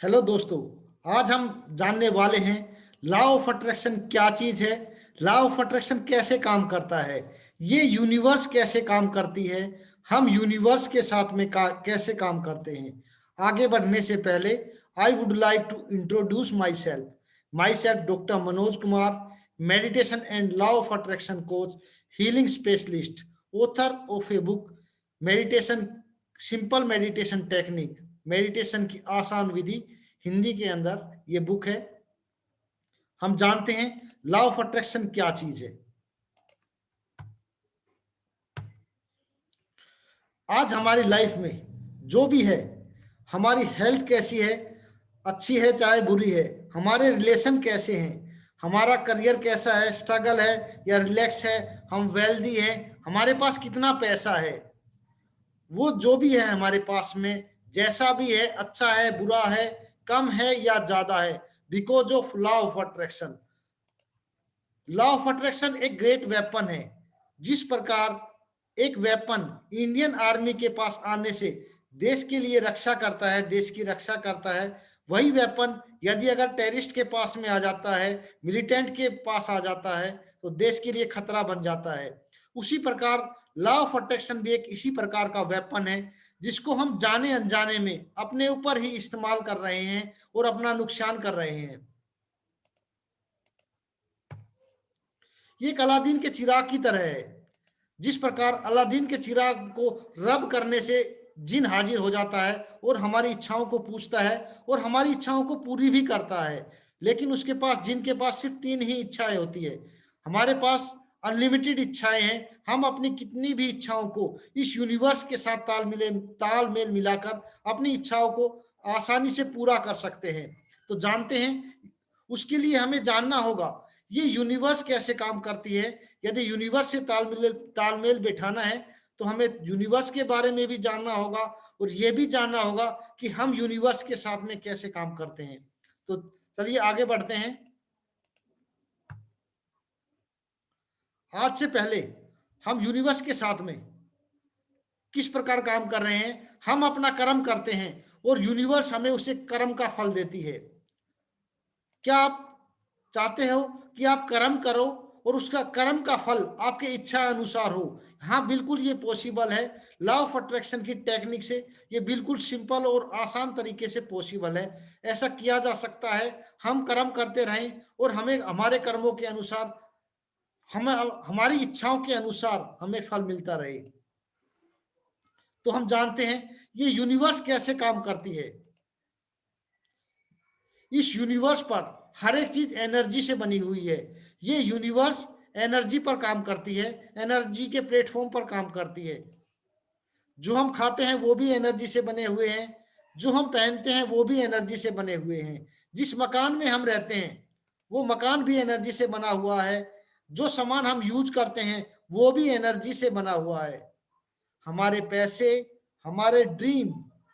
Hello दोस्तों। आज हम जानने वाले हैं लॉ ऑफ अट्रैक्शन क्या चीज है, लॉ ऑफ अट्रैक्शन कैसे काम करता है, ये यूनिवर्स कैसे काम करती है, हम यूनिवर्स के साथ में कैसे काम करते हैं। आगे बढ़ने से पहले I would like to introduce myself doctor Manoj Kumar, meditation and law of attraction coach, healing specialist, author of a book meditation, simple meditation technique, meditation की आसान विधि, हिंदी के अंदर ये बुक है। हम जानते हैं लॉ ऑफ अट्रैक्शन क्या चीज है। आज हमारी लाइफ में जो भी है, हमारी हेल्थ कैसी है, अच्छी है चाहे बुरी है, हमारे रिलेशन कैसे हैं, हमारा करियर कैसा है, स्ट्रगल है या रिलैक्स है, हम वेल्दी हैं, हमारे पास कितना पैसा है, वो जो भी है हमारे पास में, जैसा भी है, अच्छा है बुरा है, कम है या ज्यादा है, because of law of attraction. Law of attraction एक ग्रेट वेपन है। जिस प्रकार एक वेपन इंडियन आर्मी के पास आने से देश के लिए रक्षा करता है, देश की रक्षा करता है, वही वेपन यदि अगर टेररिस्ट के पास में आ जाता है, मिलिटेंट के पास आ जाता है, तो देश के लिए खतरा बन जाता है। उसी प्रकार लॉ ऑफ अट्रैक्शन भी एक इसी प्रकार का वेपन है, जिसको हम जाने अनजाने में अपने ऊपर ही इस्तेमाल कर रहे हैं और अपना नुकसान कर रहे हैं। ये एक अलादीन के चिराग की तरह है। जिस प्रकार अलादीन के चिराग को रब करने से जिन हाजिर हो जाता है और हमारी इच्छाओं को पूछता है और हमारी इच्छाओं को पूरी भी करता है, लेकिन उसके पास, जिनके पास सिर्फ 3 ही इच्छाएं होती है, हमारे पास अनलिमिटेड इच्छाएं हैं। हम अपनी कितनी भी इच्छाओं को इस यूनिवर्स के साथ तालमेल मिलाकर अपनी इच्छाओं को आसानी से पूरा कर सकते हैं। तो जानते हैं, उसके लिए हमें जानना होगा ये यूनिवर्स कैसे काम करती है। यदि यूनिवर्स से तालमेल बैठाना है तो हमें यूनिवर्स के बारे में भी जानना होगा और ये भी जानना होगा कि हम यूनिवर्स के साथ में कैसे काम करते हैं। तो चलिए आगे बढ़ते हैं। आज से पहले हम यूनिवर्स के साथ में किस प्रकार काम कर रहे हैं, हम अपना कर्म करते हैं और यूनिवर्स हमें उसे कर्म का फल देती है। क्या आप चाहते हो कि आप कर्म करो और उसका कर्म का फल आपके इच्छा अनुसार हो? हाँ, बिल्कुल ये पॉसिबल है। लॉ ऑफ अट्रैक्शन की टेक्निक से ये बिल्कुल सिंपल और आसान तरीके से पॉसिबल है। ऐसा किया जा सकता है। हम कर्म करते रहें और हमें हमारे कर्मों के अनुसार, हमें हमारी इच्छाओं के अनुसार हमें फल मिलता रहे। तो हम जानते हैं ये यूनिवर्स कैसे काम करती है। इस यूनिवर्स पर हर एक चीज एनर्जी से बनी हुई है। ये यूनिवर्स एनर्जी पर काम करती है, एनर्जी के प्लेटफॉर्म पर काम करती है। जो हम खाते हैं वो भी एनर्जी से बने हुए हैं, जो हम पहनते हैं वो भी एनर्जी से बने हुए हैं, जिस मकान में हम रहते हैं वो मकान भी एनर्जी से बना हुआ है, जो सामान हम यूज करते हैं वो भी एनर्जी से बना हुआ है। हमारे पैसे, हमारे ड्रीम,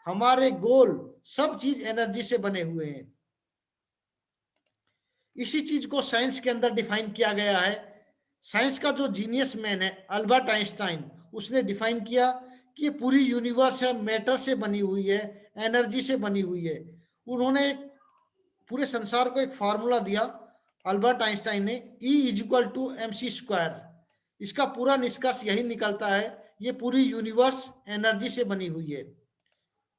हमारे गोल, सब चीज एनर्जी से बने हुए हैं। इसी चीज को साइंस के अंदर डिफाइन किया गया है। साइंस का जो जीनियस मैन है अल्बर्ट आइंस्टाइन, उसने डिफाइन किया कि ये पूरी यूनिवर्स है, मैटर से बनी हुई है, एनर्जी से बनी हुई है। उन्होंने पूरे संसार को एक फार्मूला दिया, अल्बर्ट आइंस्टाइन ने, E is equal to mc²। इसका पूरा निष्कर्ष यही निकलता है, ये पूरी यूनिवर्स एनर्जी से बनी हुई है।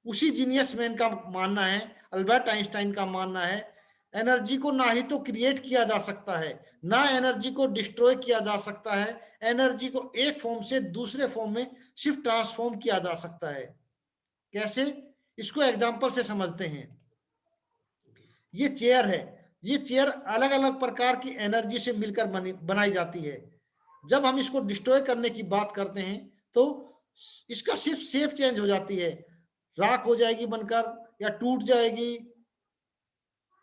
उसी जीनियस मैन का मानना है, अल्बर्ट आइंस्टाइन का मानना है, एनर्जी को ना ही तो क्रिएट किया जा सकता है, ना एनर्जी को डिस्ट्रॉय किया जा सकता है। एनर्जी को एक फॉर्म से दूसरे फॉर्म में सिर्फ ट्रांसफॉर्म किया जा सकता है। कैसे? इसको एग्जांपल से समझते हैं। ये चेयर है, ये चेयर अलग अलग प्रकार की एनर्जी से मिलकर बनाई जाती है। जब हम इसको डिस्ट्रॉय करने की बात करते हैं तो इसका सिर्फ शेप चेंज हो जाती है, राख हो जाएगी बनकर या टूट जाएगी।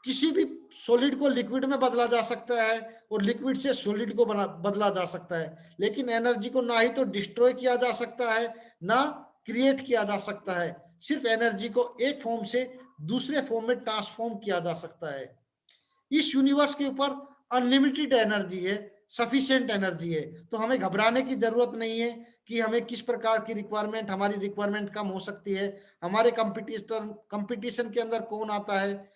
किसी भी सॉलिड को लिक्विड में बदला जा सकता है और लिक्विड से सॉलिड को बदला जा सकता है, लेकिन एनर्जी को ना ही तो डिस्ट्रॉय किया जा सकता है, ना क्रिएट किया जा सकता है। सिर्फ एनर्जी को एक फॉर्म से दूसरे फॉर्म में ट्रांसफॉर्म किया जा सकता है। इस यूनिवर्स के ऊपर अनलिमिटेड एनर्जी है, सफिशिएंट एनर्जी है। तो हमें घबराने की जरूरत नहीं है कि हमें किस प्रकार की रिक्वायरमेंट, हमारी रिक्वायरमेंट कम हो सकती है, हमारे कंपटीशन के अंदर कौन आता है।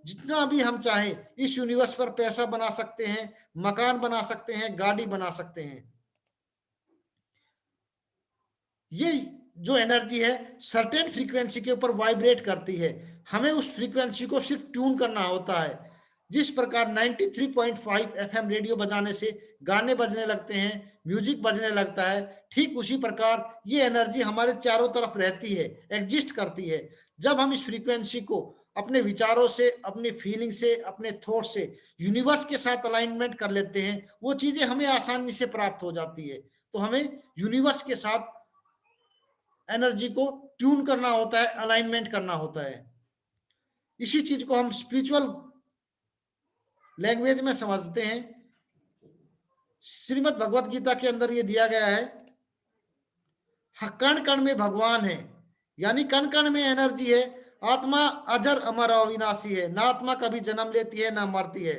जितना भी हम चाहें इस यूनिवर्स पर पैसा बना सकते हैं, मकान बना सकते हैं, गाड़ी बना सकते हैं। ये जो एनर्जी है सर्टेन फ्रीक्वेंसी के ऊपर वाइब्रेट करती है। हमें उस फ्रीक्वेंसी को सिर्फ ट्यून करना होता है। जिस प्रकार 93.5 एफएम रेडियो बजाने से गाने बजने लगते हैं, म्यूजिक बजने लगता है, ठीक उसी प्रकार ये एनर्जी हमारे चारों तरफ रहती है, एग्जिस्ट करती है। जब हम इस फ्रीक्वेंसी को अपने विचारों से, अपनी फीलिंग से, अपने थॉट से यूनिवर्स के साथ अलाइनमेंट कर लेते हैं, वो चीजें हमें आसानी से प्राप्त हो जाती है। तो हमें यूनिवर्स के साथ एनर्जी को ट्यून करना होता है, अलाइनमेंट करना होता है। इसी चीज को हम स्पिरिचुअल लैंग्वेज में समझते हैं। श्रीमद् भगवत गीता के अंदर ये दिया गया है, कण कण में भगवान है, यानी कण कण में एनर्जी है। आत्मा अजर अमर अविनाशी है, ना आत्मा कभी जन्म लेती है ना मरती है।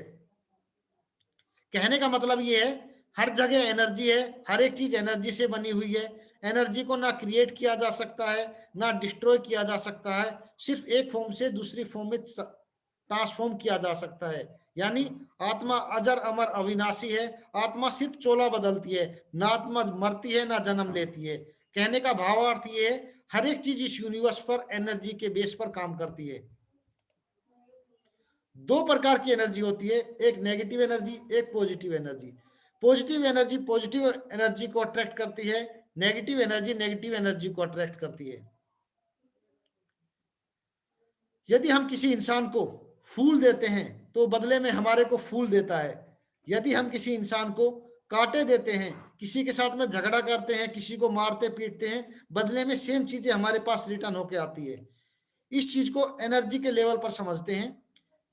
कहने का मतलब ये है हर जगह एनर्जी है, हर एक चीज एनर्जी से बनी हुई है। एनर्जी को ना क्रिएट किया जा सकता है, ना डिस्ट्रॉय किया जा सकता है, सिर्फ एक फॉर्म से दूसरी फॉर्म में ट्रांसफॉर्म किया जा सकता है। यानी आत्मा अजर अमर अविनाशी है, आत्मा सिर्फ चोला बदलती है, ना आत्मा मरती है ना जन्म लेती है। कहने का भावार्थ ये है हर एक चीज इस यूनिवर्स पर एनर्जी के बेस पर काम करती है। दो प्रकार की एनर्जी होती है, एक नेगेटिव एनर्जी, एक पॉजिटिव एनर्जी। पॉजिटिव एनर्जी को अट्रैक्ट करती है, नेगेटिव एनर्जी को अट्रैक्ट करती है। यदि हम किसी इंसान को फूल देते हैं तो बदले में हमारे को फूल देता है। यदि हम किसी इंसान को काटे देते हैं, किसी के साथ में झगड़ा करते हैं, किसी को मारते पीटते हैं, बदले में सेम चीजें हमारे पास रिटर्न होके आती है। इस चीज को एनर्जी के लेवल पर समझते हैं।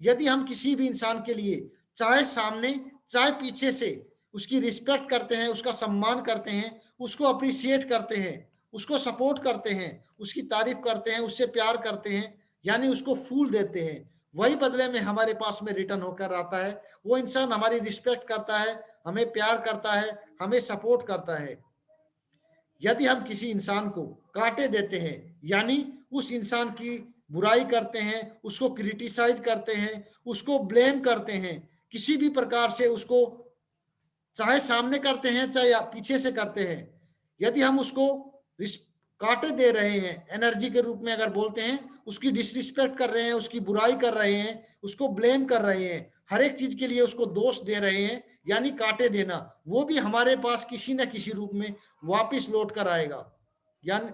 यदि हम किसी भी इंसान के लिए चाहे सामने चाहे पीछे से उसकी रिस्पेक्ट करते हैं, उसका सम्मान करते हैं, उसको अप्रिशिएट करते हैं, उसको सपोर्ट करते हैं, उसकी तारीफ करते हैं, उससे प्यार करते हैं, यानी उसको फूल देते हैं, वही बदले में हमारे पास में रिटर्न होकर आता है। वो इंसान हमारी रिस्पेक्ट करता है, हमें प्यार करता है, हमें सपोर्ट करता है। यदि हम किसी इंसान को काटे देते हैं, यानी उस इंसान की बुराई करते हैं, उसको क्रिटिसाइज करते हैं, उसको ब्लेम करते हैं, किसी भी प्रकार से उसको चाहे सामने करते हैं चाहे पीछे से करते हैं, यदि हम उसको काटे दे रहे हैं एनर्जी के रूप में, अगर बोलते हैं उसकी डिसरिस्पेक्ट कर रहे हैं, उसकी बुराई कर रहे हैं, उसको ब्लेम कर रहे हैं, हर एक चीज के लिए उसको दोष दे रहे हैं, यानी काटे देना, वो भी हमारे पास किसी न किसी रूप में वापिस लौट कर आएगा। यानी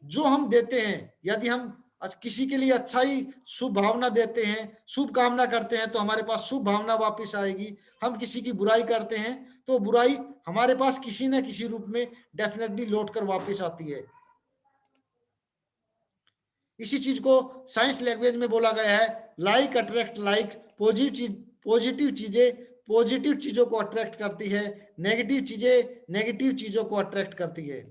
जो हम देते हैं, यदि हम किसी के लिए अच्छा ही शुभ भावना देते हैं, शुभ कामना करते हैं, तो हमारे पास शुभ भावना वापस आएगी। हम किसी की बुराई करते हैं तो बुराई हमारे पास किसी न किसी रूप में डेफिनेटली लौट कर वापस आती है। इसी चीज को साइंस लैंग्वेज में बोला गया है, लाइक अट्रैक्ट लाइक। पॉजिटिव चीजों को अट्रैक्ट करती है, नेगेटिव चीजों को अट्रैक्ट करती है।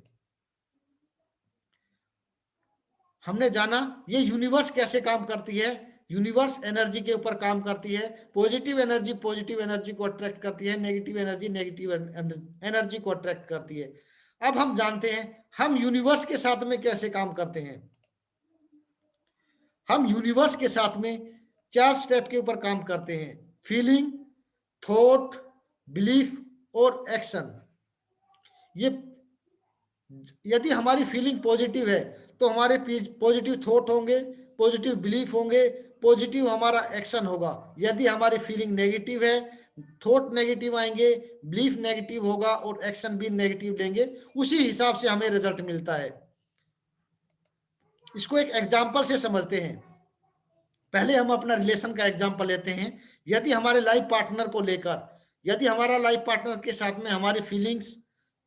हमने जाना ये यूनिवर्स कैसे काम करती है। यूनिवर्स एनर्जी के ऊपर काम करती है। पॉजिटिव एनर्जी को अट्रैक्ट करती है, नेगेटिव एनर्जी को अट्रैक्ट करती है। अब हम जानते हैं हम यूनिवर्स के साथ में कैसे काम करते हैं। हम यूनिवर्स के साथ में 4 स्टेप के ऊपर काम करते हैं, फीलिंग, थॉट, बिलीफ और एक्शन। ये यदि हमारी फीलिंग पॉजिटिव है तो हमारे पॉजिटिव थॉट होंगे, पॉजिटिव बिलीफ होंगे, पॉजिटिव हमारा एक्शन होगा। यदि हमारी फीलिंग नेगेटिव है, थॉट नेगेटिव आएंगे, बिलीफ नेगेटिव होगा और एक्शन भी नेगेटिव लेंगे। उसी हिसाब से हमें रिजल्ट मिलता है। इसको एक एग्जाम्पल से समझते हैं। पहले हम अपना रिलेशन का एग्जाम्पल लेते हैं। यदि हमारे लाइफ पार्टनर को लेकर, यदि हमारा लाइफ पार्टनर के साथ में हमारी फीलिंग्स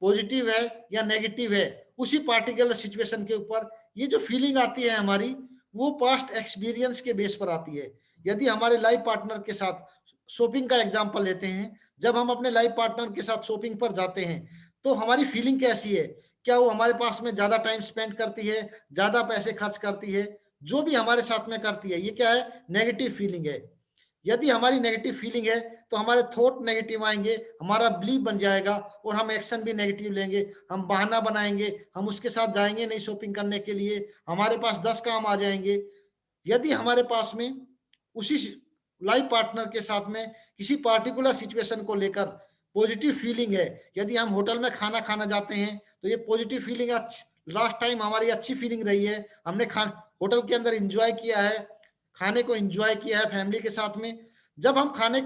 पॉजिटिव है या नेगेटिव है, उसी पार्टिकुलर सिचुएशन के ऊपर ये जो फीलिंग आती है हमारी, वो पास्ट एक्सपीरियंस के बेस पर आती है। यदि हमारे लाइफ पार्टनर के साथ शॉपिंग का एग्जाम्पल लेते हैं, जब हम अपने लाइफ पार्टनर के साथ शॉपिंग पर जाते हैं तो हमारी फीलिंग कैसी है? क्या वो हमारे पास में ज्यादा टाइम स्पेंड करती है, ज्यादा पैसे खर्च करती है? जो भी हमारे साथ में करती है, ये क्या है? नेगेटिव फीलिंग है। यदि हमारी नेगेटिव फीलिंग है तो हमारे थॉट नेगेटिव आएंगे, हमारा बिलीफ बन जाएगा और हम एक्शन भी नेगेटिव लेंगे। हम बहाना बनाएंगे, हम उसके साथ जाएंगे नहीं शॉपिंग करने के लिए, हमारे पास 10 काम आ जाएंगे। यदि हमारे पास में उसी लाइफ पार्टनर के साथ में किसी पार्टिकुलर सिचुएशन को लेकर पॉजिटिव फीलिंग है, यदि हम होटल में खाना खाना जाते हैं तो ये पॉजिटिव फीलिंग, लास्ट टाइम हमारी अच्छी फीलिंग रही है, हमने होटल के अंदर एंजॉय किया है, खाने को एंजॉय किया है फैमिली के साथ में। जब हम खाने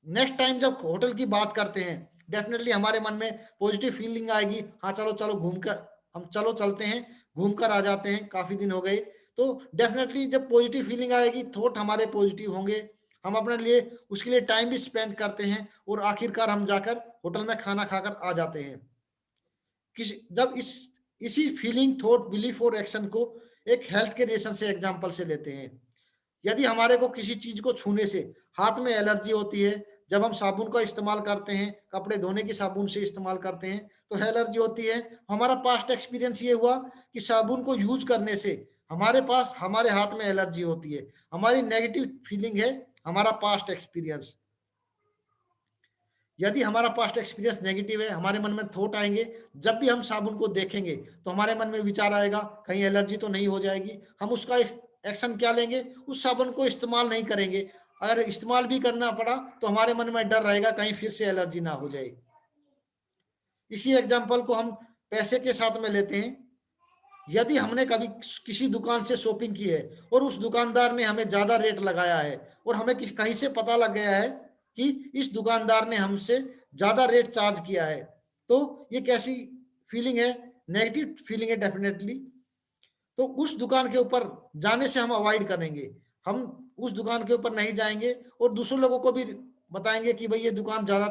नेक्स्ट टाइम जब होटल की बात करते हैं, डेफिनेटली हमारे मन में पॉजिटिव फीलिंग आएगी, हाँ चलो चलो घूमकर हम चलो चलते हैं, घूमकर आ जाते हैं, काफी दिन हो गए। तो डेफिनेटली जब पॉजिटिव फीलिंग आएगी, थॉट हमारे पॉजिटिव होंगे, हम अपने लिए उसके लिए टाइम भी स्पेंड करते हैं और आखिरकार हम जाकर होटल में खाना खाकर आ जाते हैं। जब इसी फीलिंग, थॉट, बिलीफ और एक्शन को एक हेल्थ के रिलेशन से एग्जांपल से लेते हैं। यदि हमारे को किसी चीज को छूने से हाथ में एलर्जी होती है, जब हम साबुन का इस्तेमाल करते हैं, कपड़े धोने की साबुन से इस्तेमाल करते हैं तो एलर्जी होती है। हमारा पास्ट एक्सपीरियंस ये हुआ कि साबुन को यूज करने से हमारे पास हमारे हाथ में एलर्जी होती है। हमारी नेगेटिव फीलिंग है, हमारा पास्ट एक्सपीरियंस। यदि हमारा पास्ट एक्सपीरियंस नेगेटिव है, हमारे मन में थॉट आएंगे, जब भी हम साबुन को देखेंगे तो हमारे मन में विचार आएगा कहीं एलर्जी तो नहीं हो जाएगी। हम उसका एक्शन क्या लेंगे, उस साबुन को इस्तेमाल नहीं करेंगे। अगर इस्तेमाल भी करना पड़ा तो हमारे मन में डर रहेगा कहीं फिर से एलर्जी ना हो जाए। इसी एग्जाम्पल को हम पैसे के साथ में लेते हैं। यदि हमने कभी किसी दुकान से शॉपिंग की है और उस दुकानदार ने हमें ज्यादा रेट लगाया है और हमें कहीं से पता लग गया है कि इस दुकानदार ने हमसे ज्यादा रेट चार्ज किया है, तो ये कैसी फीलिंग है, नेगेटिव फीलिंग है डेफिनेटली। तो उस दुकान के ऊपर जाने से हम अवॉइड करेंगे, हम उस दुकान के ऊपर नहीं जाएंगे और दूसरे लोगों को भी बताएंगे कि भाई ये दुकान ज्यादा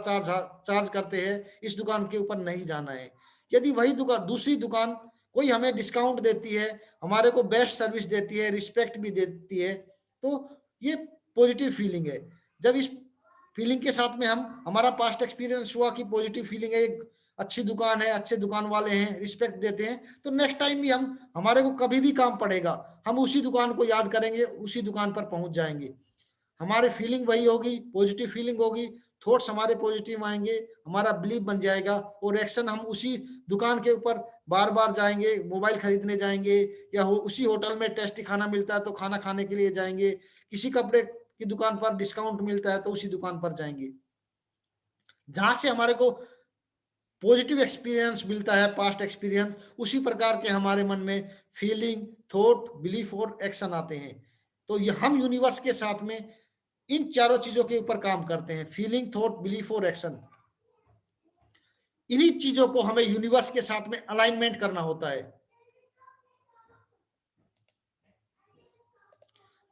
चार्ज करते हैं, इस दुकान के ऊपर नहीं जाना है। यदि वही दुकान, दूसरी दुकान कोई हमें डिस्काउंट देती है, हमारे को बेस्ट सर्विस देती है, रिस्पेक्ट भी देती है, तो ये पॉजिटिव फीलिंग है। जब इस फीलिंग के साथ में हम, हमारा पास्ट एक्सपीरियंस हुआ कि पॉजिटिव फीलिंग है, एक अच्छी दुकान है, अच्छे दुकान वाले हैं, रिस्पेक्ट देते हैं, तो नेक्स्ट टाइम भी हम, हमारे को कभी भी काम पड़ेगा, हम उसी दुकान को याद करेंगे, उसी दुकान पर पहुंच जाएंगे। हमारी फीलिंग वही होगी, पॉजिटिव फीलिंग होगी, थॉट्स हमारे पॉजिटिव आएंगे, हमारा बिलीव बन जाएगा और एक्शन हम उसी दुकान के ऊपर बार बार जाएंगे, मोबाइल खरीदने जाएंगे, या उसी होटल में टेस्टी खाना मिलता है तो खाना खाने के लिए जाएंगे, किसी कपड़े की दुकान पर डिस्काउंट मिलता है तो उसी दुकान पर जाएंगे। जहां से हमारे को पॉजिटिव एक्सपीरियंस मिलता है, पास्ट एक्सपीरियंस, उसी प्रकार के हमारे मन में फीलिंग, थॉट, बिलीफ और एक्शन आते हैं। तो ये हम यूनिवर्स के साथ में इन चारों चीजों के ऊपर काम करते हैं, फीलिंग, थॉट, बिलीफ और एक्शन। इन्हीं चीजों को हमें यूनिवर्स के साथ में अलाइनमेंट करना होता है।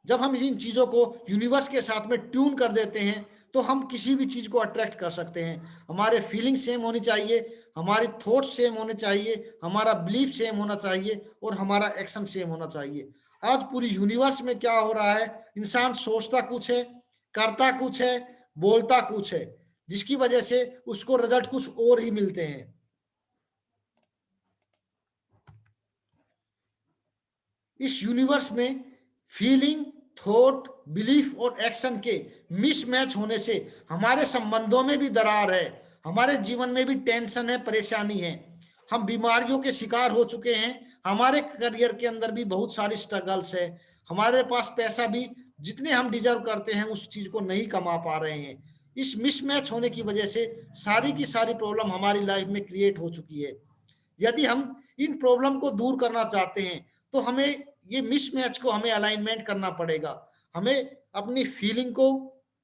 जब हम इन चीजों को यूनिवर्स के साथ में ट्यून कर देते हैं तो हम किसी भी चीज को अट्रैक्ट कर सकते हैं। हमारे फीलिंग सेम होनी चाहिए, हमारी थॉट सेम होने चाहिए, हमारा बिलीफ सेम होना चाहिए और हमारा एक्शन सेम होना चाहिए। आज पूरी यूनिवर्स में क्या हो रहा है, इंसान सोचता कुछ है, करता कुछ है, बोलता कुछ है, जिसकी वजह से उसको रिजल्ट कुछ और ही मिलते हैं। इस यूनिवर्स में फीलिंग, थॉट, बिलीफ और एक्शन के मिसमैच होने से हमारे संबंधों में भी दरार है, हमारे जीवन में भी टेंशन है, परेशानी है, हम बीमारियों के शिकार हो चुके हैं, हमारे करियर के अंदर भी बहुत सारी स्ट्रगल्स है, हमारे पास पैसा भी जितने हम डिजर्व करते हैं उस चीज को नहीं कमा पा रहे हैं। इस मिसमैच होने की वजह से सारी की सारी प्रॉब्लम हमारी लाइफ में क्रिएट हो चुकी है। यदि हम इन प्रॉब्लम को दूर करना चाहते हैं तो हमें ये मिसमैच को हमें अलाइनमेंट करना पड़ेगा। हमें अपनी फीलिंग को,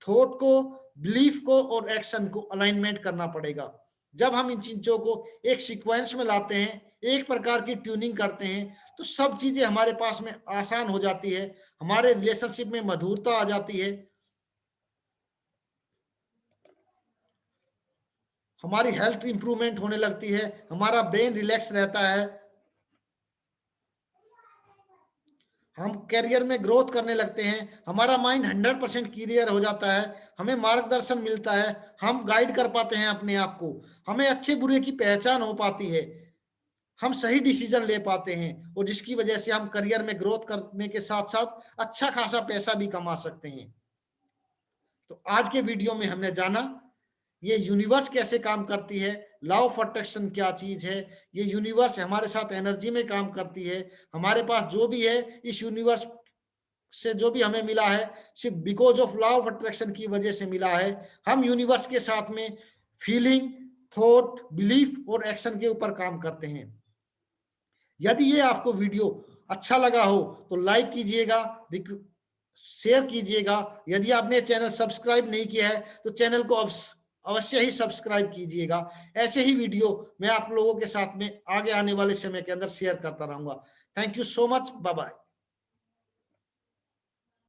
थॉट को, बिलीफ को और एक्शन को अलाइनमेंट करना पड़ेगा। जब हम इन चीजों को एक सीक्वेंस में लाते हैं, एक प्रकार की ट्यूनिंग करते हैं, तो सब चीजें हमारे पास में आसान हो जाती है, हमारे रिलेशनशिप में मधुरता आ जाती है, हमारी हेल्थ इंप्रूवमेंट होने लगती है, हमारा ब्रेन रिलैक्स रहता है, हम करियर में ग्रोथ करने लगते हैं, हमारा माइंड 100% क्लियर हो जाता है, हमें मार्गदर्शन मिलता है, हम गाइड कर पाते हैं अपने आप को, हमें अच्छे बुरे की पहचान हो पाती है, हम सही डिसीजन ले पाते हैं और जिसकी वजह से हम करियर में ग्रोथ करने के साथ साथ अच्छा खासा पैसा भी कमा सकते हैं। तो आज के वीडियो में हमने जाना ये यूनिवर्स कैसे काम करती है, लॉ ऑफ अट्रैक्शन क्या चीज है, ये यूनिवर्स हमारे साथ एनर्जी में काम करती है, हमारे पास जो भी है इस यूनिवर्स से जो भी हमें मिला है सिर्फ because of law of attraction की वजह से मिला है। हम यूनिवर्स के साथ में फीलिंग, थॉट, बिलीफ और एक्शन के ऊपर काम करते हैं। यदि ये आपको वीडियो अच्छा लगा हो तो लाइक कीजिएगा, शेयर कीजिएगा। यदि आपने चैनल सब्सक्राइब नहीं किया है तो चैनल को अवश्य ही सब्सक्राइब कीजिएगा। ऐसे ही वीडियो मैं आप लोगों के साथ में आगे आने वाले समय के अंदर शेयर करता रहूंगा। Thank you so much, bye bye.